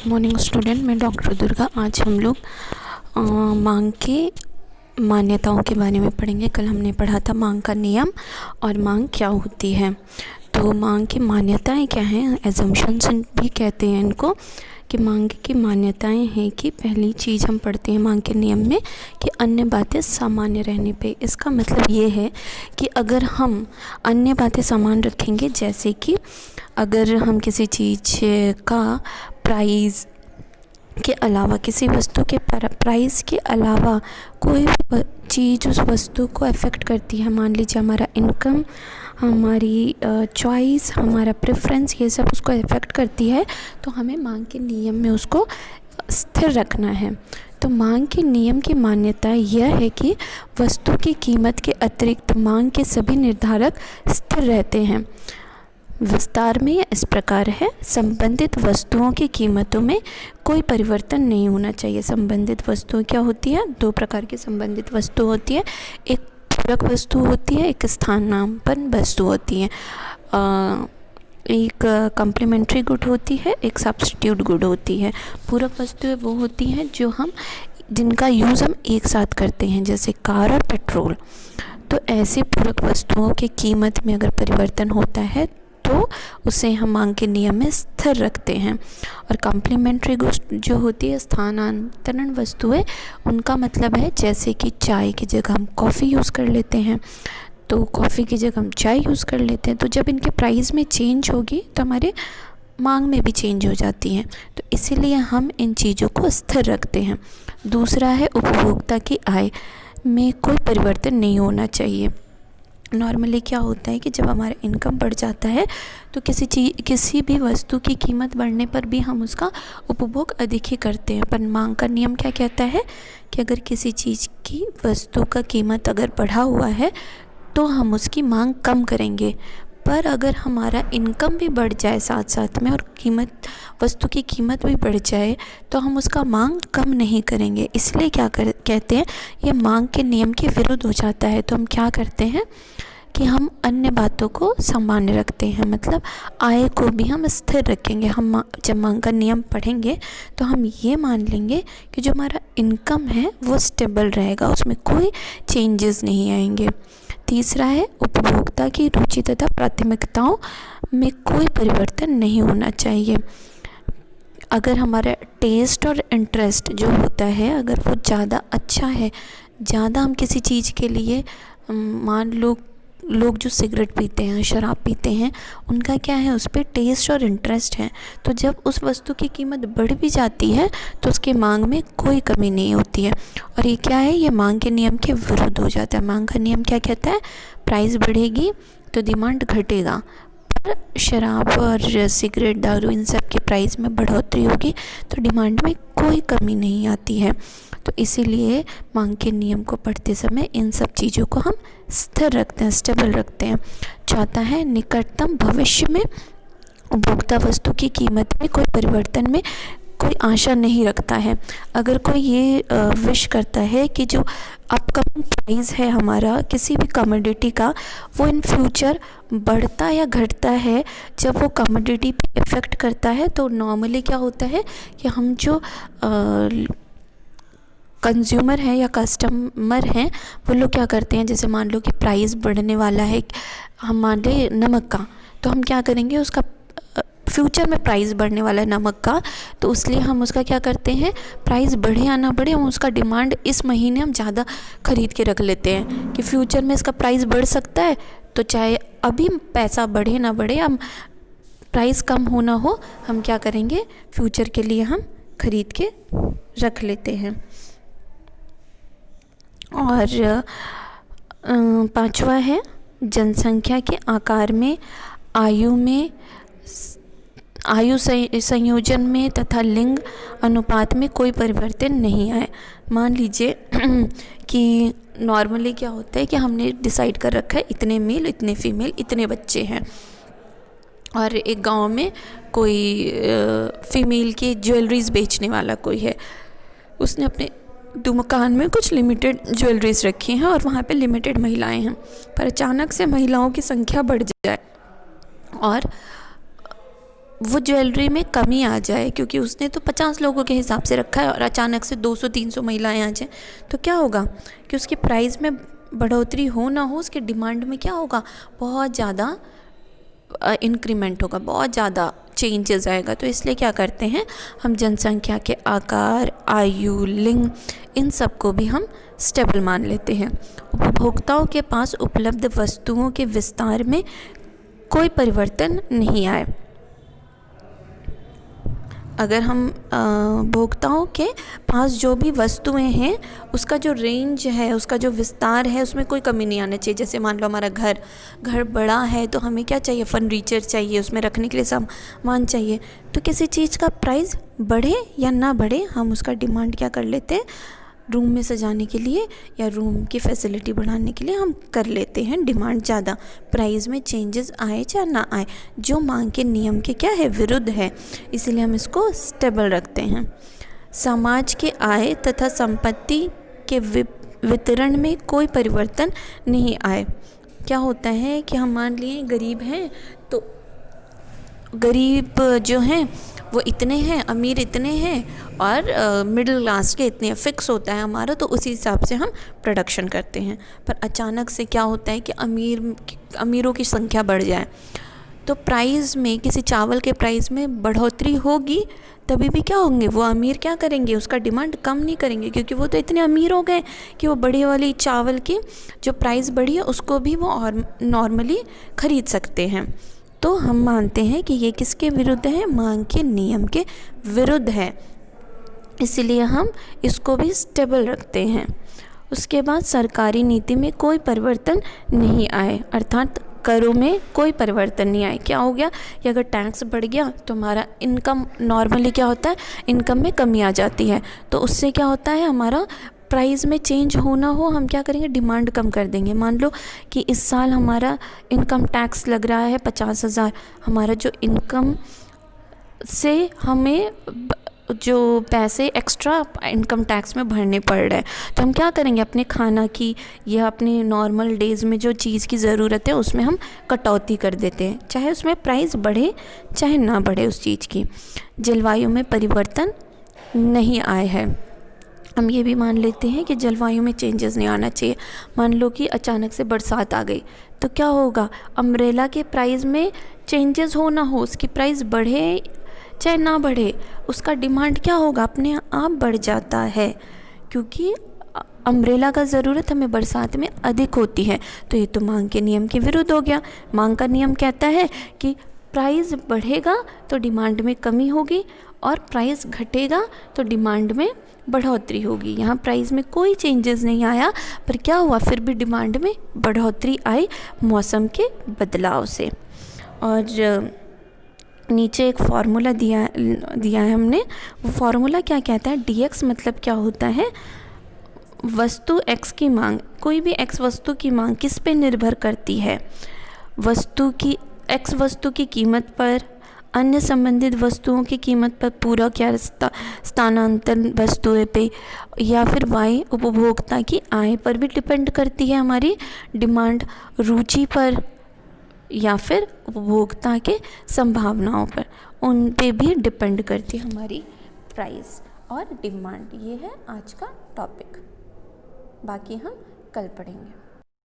Good morning student, मैं doctor Durga. आज हम लोग मांग की मान्यताओं के बारे में पढ़ेंगे। कल हमने पढ़ा था मांग का नियम और मांग क्या होती है। तो मांग की मान्यताएं क्या हैं, एजम्पशंस भी कहते हैं इनको, कि मांग की मान्यताएं हैं कि पहली चीज़ हम पढ़ते हैं मांग के नियम में कि अन्य बातें सामान्य रहने पे। इसका मतलब ये है कि अगर हम अन्य बातें समान रखेंगे, जैसे कि अगर हम किसी चीज़ का प्राइस के अलावा, किसी वस्तु के प्राइस के अलावा कोई भी चीज़ उस वस्तु को अफेक्ट करती है, मान लीजिए हमारा इनकम, हमारी चॉइस, हमारा प्रेफरेंस, ये सब उसको अफेक्ट करती है, तो हमें मांग के नियम में उसको स्थिर रखना है। तो मांग के नियम की मान्यता यह है कि वस्तु की कीमत के अतिरिक्त मांग के सभी निर्धारक स्थिर रहते हैं। विस्तार में यह इस प्रकार है, संबंधित वस्तुओं की कीमतों में कोई परिवर्तन नहीं होना चाहिए। संबंधित वस्तुएं क्या होती है? दो प्रकार की संबंधित वस्तु होती है, एक पूरक वस्तु होती है, एक स्थानापन्न वस्तु होती है। एक कम्प्लीमेंट्री गुड होती है, एक सब्स्टिट्यूट गुड होती है। पूरक वस्तुएं वो होती हैं जिनका यूज़ हम एक साथ करते हैं, जैसे कार और पेट्रोल। तो ऐसे पूरक वस्तुओं की कीमत में अगर परिवर्तन होता है तो उसे हम मांग के नियम में स्थिर रखते हैं। और कॉम्प्लीमेंट्री गुड्स जो होती है, स्थानांतरण वस्तुएं, उनका मतलब है जैसे कि चाय की जगह हम कॉफ़ी यूज़ कर लेते हैं, तो कॉफ़ी की जगह हम चाय यूज़ कर लेते हैं। तो जब इनके प्राइस में चेंज होगी तो हमारे मांग में भी चेंज हो जाती है, तो इसीलिए हम इन चीज़ों को स्थिर रखते हैं। दूसरा है, उपभोक्ता की आय में कोई परिवर्तन नहीं होना चाहिए। नॉर्मली क्या होता है कि जब हमारा इनकम बढ़ जाता है तो किसी भी वस्तु की कीमत बढ़ने पर भी हम उसका उपभोग अधिक ही करते हैं। पर मांग का नियम क्या कहता है कि अगर किसी चीज़ की वस्तु का कीमत अगर बढ़ा हुआ है तो हम उसकी मांग कम करेंगे। पर अगर हमारा इनकम भी बढ़ जाए साथ साथ में और वस्तु की कीमत भी बढ़ जाए तो हम उसका मांग कम नहीं करेंगे। इसलिए कहते हैं, ये मांग के नियम के विरुद्ध हो जाता है। तो हम क्या करते हैं कि हम अन्य बातों को सामान्य रखते हैं, मतलब आय को भी हम स्थिर रखेंगे। हम जब मांग का नियम पढ़ेंगे तो हम ये मान लेंगे कि जो हमारा इनकम है वो स्टेबल रहेगा, उसमें कोई चेंजेस नहीं आएंगे। तीसरा है, उपभोक्ता की रुचि तथा प्राथमिकताओं में कोई परिवर्तन नहीं होना चाहिए। अगर हमारा टेस्ट और इंटरेस्ट जो होता है, अगर वो ज़्यादा अच्छा है, ज़्यादा हम किसी चीज़ के लिए, मान लो लोग जो सिगरेट पीते हैं, शराब पीते हैं, उनका क्या है, उस पर टेस्ट और इंटरेस्ट है, तो जब उस वस्तु की कीमत बढ़ भी जाती है तो उसके मांग में कोई कमी नहीं होती है। और ये क्या है, ये मांग के नियम के विरुद्ध हो जाता है। मांग का नियम क्या कहता है, प्राइस बढ़ेगी तो डिमांड घटेगा, पर शराब और सिगरेट, दारू, इन सब के प्राइस में बढ़ोतरी होगी तो डिमांड में कोई कमी नहीं आती है। तो इसीलिए मांग के नियम को पढ़ते समय इन सब चीज़ों को हम स्थिर रखते हैं, स्टेबल रखते हैं। चौथा है, निकटतम भविष्य में उपभोक्ता वस्तु की कीमत में कोई परिवर्तन में कोई आशा नहीं रखता है। अगर कोई ये विश करता है कि जो अपकमिंग प्राइस है हमारा किसी भी कमोडिटी का, वो इन फ्यूचर बढ़ता या घटता है, जब वो कमोडिटी पे इफ़ेक्ट करता है, तो नॉर्मली क्या होता है कि हम जो कंज्यूमर हैं या कस्टमर हैं, वो लोग क्या करते हैं, जैसे मान लो कि प्राइस बढ़ने वाला है, हम मान लें नमक का, तो हम क्या करेंगे, उसका फ्यूचर में प्राइस बढ़ने वाला है नमक का, तो इसलिए हम उसका क्या करते हैं, प्राइस बढ़े या ना बढ़े, हम उसका डिमांड इस महीने हम ज़्यादा ख़रीद के रख लेते हैं कि फ्यूचर में इसका प्राइस बढ़ सकता है, तो चाहे अभी पैसा बढ़े ना बढ़े, हम प्राइस कम हो ना हो, हम क्या करेंगे, फ्यूचर के लिए हम ख़रीद के रख लेते हैं। और पांचवा है, जनसंख्या के आकार में, आयु संयोजन में तथा लिंग अनुपात में कोई परिवर्तन नहीं आए। मान लीजिए कि नॉर्मली क्या होता है कि हमने डिसाइड कर रखा है इतने मेल, इतने फीमेल, इतने बच्चे हैं, और एक गांव में कोई फीमेल की ज्वेलरीज बेचने वाला कोई है, उसने अपने दुकान में कुछ लिमिटेड ज्वेलरीज रखी हैं और वहाँ पे लिमिटेड महिलाएं हैं। पर अचानक से महिलाओं की संख्या बढ़ जाए और वो ज्वेलरी में कमी आ जाए, क्योंकि उसने तो 50 लोगों के हिसाब से रखा है और अचानक से 200-300 महिलाएं आ जाएं, तो क्या होगा कि उसके प्राइस में बढ़ोतरी हो ना हो, उसके डिमांड में क्या होगा, बहुत ज़्यादा इंक्रीमेंट होगा, बहुत ज़्यादा चेंजेस आएगा। तो इसलिए क्या करते हैं हम, जनसंख्या के आकार, आयु, लिंग, इन सब को भी हम स्टेबल मान लेते हैं। उपभोक्ताओं के पास उपलब्ध वस्तुओं के विस्तार में कोई परिवर्तन नहीं आए। अगर हम उपभोक्ताओं के पास जो भी वस्तुएं हैं उसका जो रेंज है, उसका जो विस्तार है, उसमें कोई कमी नहीं आना चाहिए। जैसे मान लो हमारा घर बड़ा है तो हमें क्या चाहिए, फर्नीचर चाहिए, उसमें रखने के लिए सामान चाहिए। तो किसी चीज़ का प्राइस बढ़े या ना बढ़े, हम उसका डिमांड क्या कर लेते हैं, रूम में सजाने के लिए या रूम की फैसिलिटी बढ़ाने के लिए हम कर लेते हैं डिमांड ज़्यादा। प्राइस में चेंजेस आए या ना आए, जो मांग के नियम के क्या है, विरुद्ध है, इसीलिए हम इसको स्टेबल रखते हैं। समाज के आय तथा संपत्ति के वितरण में कोई परिवर्तन नहीं आए। क्या होता है कि हम मान लिए गरीब हैं, तो गरीब जो हैं वो इतने हैं, अमीर इतने हैं और मिडिल क्लास के इतने, फिक्स होता है हमारा, तो उसी हिसाब से हम प्रोडक्शन करते हैं। पर अचानक से क्या होता है कि अमीरों की संख्या बढ़ जाए, तो प्राइस में, किसी चावल के प्राइस में बढ़ोतरी होगी, तभी भी क्या होंगे, वो अमीर क्या करेंगे, उसका डिमांड कम नहीं करेंगे, क्योंकि वो तो इतने अमीर हो गए कि वो बड़ी वाली चावल की जो प्राइस बढ़ी है उसको भी वो और नॉर्मली ख़रीद सकते हैं। तो हम मानते हैं कि ये किसके विरुद्ध है, मांग के नियम के विरुद्ध है, इसलिए हम इसको भी स्टेबल रखते हैं। उसके बाद सरकारी नीति में कोई परिवर्तन नहीं आए, अर्थात करों में कोई परिवर्तन नहीं आए। क्या हो गया कि अगर टैक्स बढ़ गया तो हमारा इनकम, नॉर्मली क्या होता है, इनकम में कमी आ जाती है, तो उससे क्या होता है, हमारा प्राइस में चेंज हो ना हो, हम क्या करेंगे, डिमांड कम कर देंगे। मान लो कि इस साल हमारा इनकम टैक्स लग रहा है 50,000, हमारा जो इनकम से हमें जो पैसे एक्स्ट्रा इनकम टैक्स में भरने पड़ रहे हैं, तो हम क्या करेंगे, अपने खाना की या अपने नॉर्मल डेज़ में जो चीज़ की ज़रूरत है उसमें हम कटौती कर देते हैं, चाहे उसमें प्राइस बढ़े चाहे ना बढ़े उस चीज़ की। जलवायु में परिवर्तन नहीं आए हैं, हम ये भी मान लेते हैं कि जलवायु में चेंजेस नहीं आना चाहिए। मान लो कि अचानक से बरसात आ गई, तो क्या होगा, अम्ब्रेला के प्राइस में चेंजेस हो ना हो, उसकी प्राइस बढ़े चाहे ना बढ़े, उसका डिमांड क्या होगा, अपने आप बढ़ जाता है, क्योंकि अम्ब्रेला का ज़रूरत हमें बरसात में अधिक होती है। तो ये तो मांग के नियम के विरुद्ध हो गया। मांग का नियम कहता है कि प्राइस बढ़ेगा तो डिमांड में कमी होगी और प्राइस घटेगा तो डिमांड में बढ़ोतरी होगी। यहाँ प्राइस में कोई चेंजेस नहीं आया, पर क्या हुआ, फिर भी डिमांड में बढ़ोतरी आई मौसम के बदलाव से। और नीचे एक फार्मूला दिया है हमने, वो फार्मूला क्या कहता है, dx मतलब क्या होता है, वस्तु x की मांग, कोई भी x वस्तु की मांग किस पे निर्भर करती है, x वस्तु की कीमत पर, अन्य संबंधित वस्तुओं की कीमत पर, पूरक या स्थानांतरण वस्तुएं पे, या फिर y उपभोक्ता की आय पर भी डिपेंड करती है हमारी डिमांड, रुचि पर या फिर उपभोक्ता के संभावनाओं पर, उन पे भी डिपेंड करती है हमारी प्राइस और डिमांड। ये है आज का टॉपिक, बाकी हम कल पढ़ेंगे।